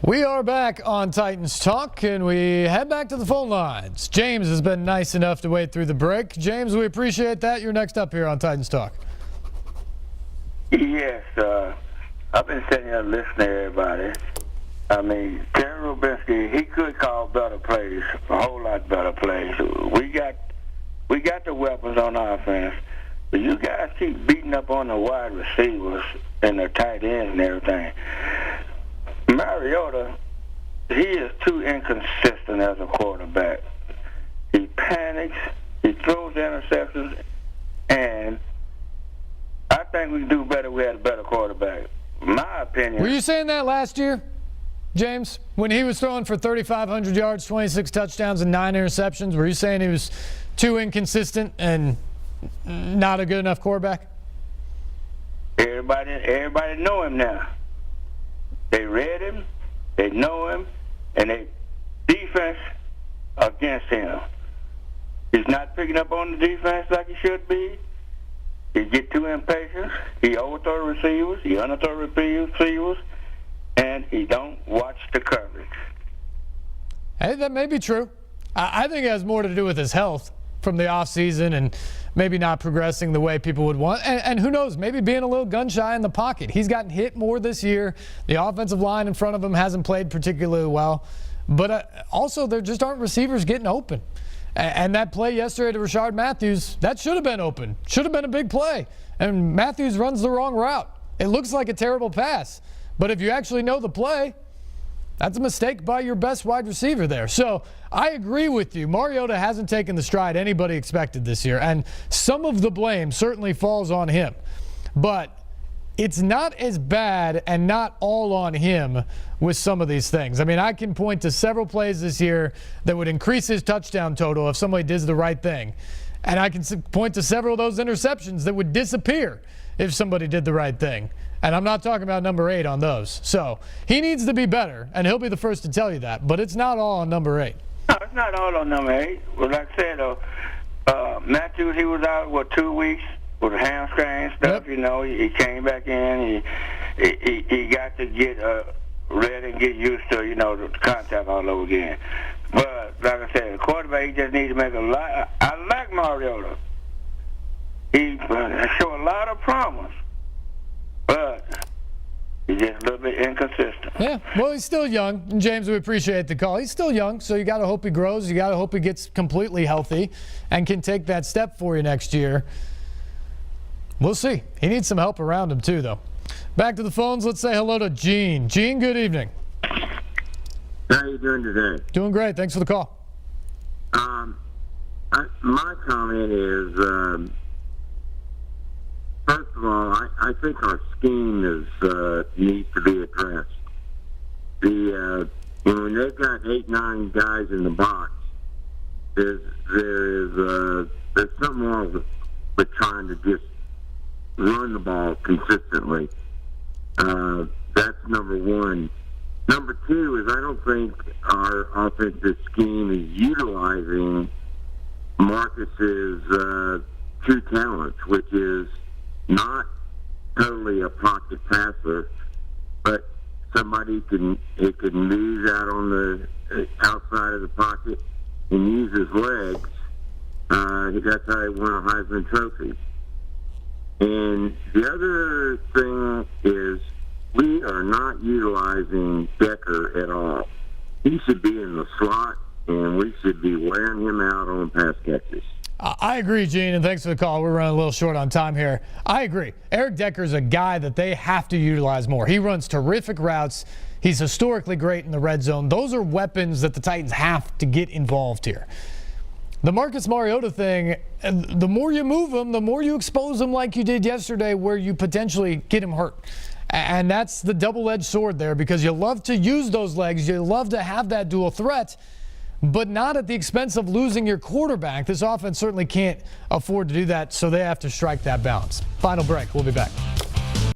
We are back on Titans Talk, and we head back to the phone lines. James has been nice enough to wait through the break. James, we appreciate that. You're next up here on Titans Talk. Yes, I've been sitting here listening to everybody. I mean, Terry Rubinsky, he could call better plays, a whole lot better plays. We got the weapons on offense, but you guys keep beating up on the wide receivers and the tight ends and everything. Mariota, he is too inconsistent as a quarterback. He panics, he throws interceptions, and I think we can do better if we had a better quarterback. My opinion. Were you saying that last year, James, when he was throwing for 3,500 yards, 26 touchdowns, and 9 interceptions? Were you saying he was too inconsistent and not a good enough quarterback? Everybody know him now. They read him, they know him, and they defense against him. He's not picking up on the defense like he should be. He get too impatient. He overthrow receivers. He underthrow receivers, and he don't watch the coverage. Hey, that may be true. I think it has more to do with his health from the offseason and maybe not progressing the way people would want. And who knows, maybe being a little gun-shy in the pocket. He's gotten hit more this year. The offensive line in front of him hasn't played particularly well. But also, there just aren't receivers getting open. And that play yesterday to Rashard Matthews, that should have been open. Should have been a big play. And Matthews runs the wrong route. It looks like a terrible pass. But if you actually know the play, that's a mistake by your best wide receiver there. So I agree with you. Mariota hasn't taken the stride anybody expected this year. And some of the blame certainly falls on him. But it's not as bad and not all on him with some of these things. I mean, I can point to several plays this year that would increase his touchdown total if somebody does the right thing. And I can point to several of those interceptions that would disappear if somebody did the right thing. And I'm not talking about number 8 on those. So he needs to be better, and he'll be the first to tell you that. But it's not all on number 8. No, it's not all on number 8. Well, like I said, Matthews, he was out, 2 weeks with hamstring stuff. Yep. You know, he came back in. He got to get ready and get used to, the contact all over again. But like I said, the quarterback, he just needs to make a lot. I like Mariota. He show a lot of promise. But he's just a little bit inconsistent. Yeah, well, he's still young. And James, we appreciate the call. He's still young, so you got to hope he grows. You got to hope he gets completely healthy and can take that step for you next year. We'll see. He needs some help around him, too, though. Back to the phones. Let's say hello to Gene. Gene, good evening. How are you doing today? Doing great. Thanks for the call. My comment is, first of all, I think our scheme needs to be addressed. When they've got 8, 9 guys in the box, there's something wrong with trying to just run the ball consistently. That's number one. Number two is I don't think our offensive scheme is utilizing Marcus's true talents, which is not totally a pocket passer, but somebody who can move out on the outside of the pocket and use his legs. That's how he won a Heisman Trophy. And the other thing is we are not utilizing Decker at all. He should be in the slot, and we should be wearing him out on pass catches. I agree, Gene, and thanks for the call. We're running a little short on time here. I agree. Eric Decker's a guy that they have to utilize more. He runs terrific routes. He's historically great in the red zone. Those are weapons that the Titans have to get involved here. The Marcus Mariota thing, the more you move him, the more you expose him like you did yesterday where you potentially get him hurt. And that's the double-edged sword there because you love to use those legs. You love to have that dual threat, but not at the expense of losing your quarterback. This offense certainly can't afford to do that, so they have to strike that balance. Final break. We'll be back.